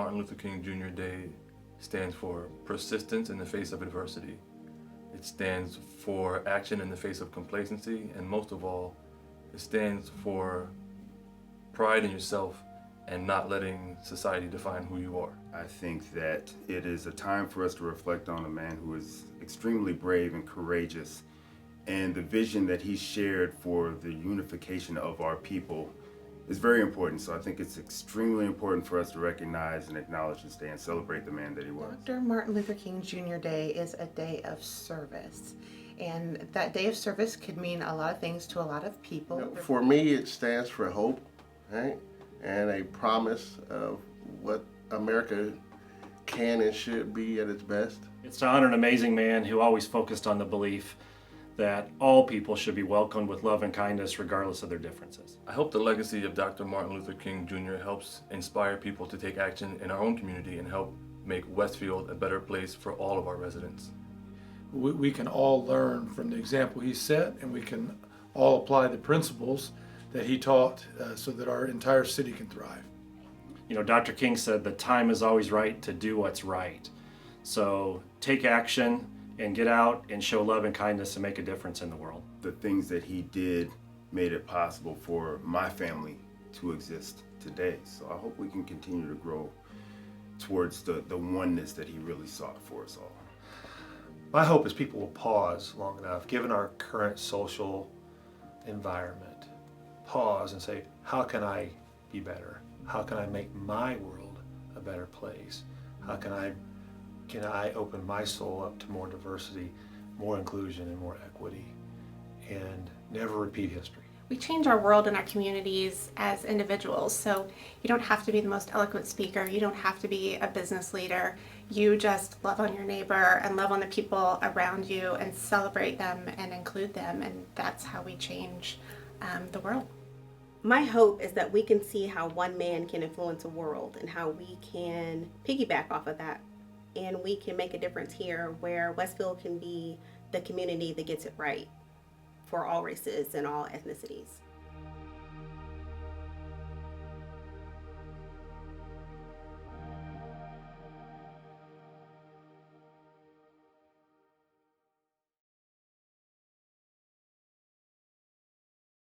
Martin Luther King Jr. Day stands for persistence in the face of adversity. It stands for action in the face of complacency, and most of all, it stands for pride in yourself and not letting society define who you are. I think that it is a time for us to reflect on a man who is extremely brave and courageous, and the vision that he shared for the unification of our people is very important. So I think it's extremely important for us to recognize and acknowledge this day and celebrate the man that he was. Dr. Martin Luther King Jr. Day is a day of service. And that day of service could mean a lot of things to a lot of people. For me, it stands for hope, right? And a promise of what America can and should be at its best. It's to honor an amazing man who always focused on the belief that all people should be welcomed with love and kindness regardless of their differences. I hope the legacy of Dr. Martin Luther King Jr. helps inspire people to take action in our own community and help make Westfield a better place for all of our residents. We can all learn from the example he set, and we can all apply the principles that he taught so that our entire city can thrive. You know, Dr. King said the time is always right to do what's right. So take action and get out and show love and kindness and make a difference in the world. The things that he did made it possible for my family to exist today. So I hope we can continue to grow towards the oneness that he really sought for us all. My hope is people will pause long enough, given our current social environment, pause and say, how can I be better? How can I make my world a better place? How can I open my soul up to more diversity, more inclusion, and more equity, and never repeat history? We change our world and our communities as individuals, so you don't have to be the most eloquent speaker, you don't have to be a business leader, you just love on your neighbor and love on the people around you and celebrate them and include them, and that's how we change the world. My hope is that we can see how one man can influence a world and how we can piggyback off of that, and we can make a difference here where Westfield can be the community that gets it right for all races and all ethnicities.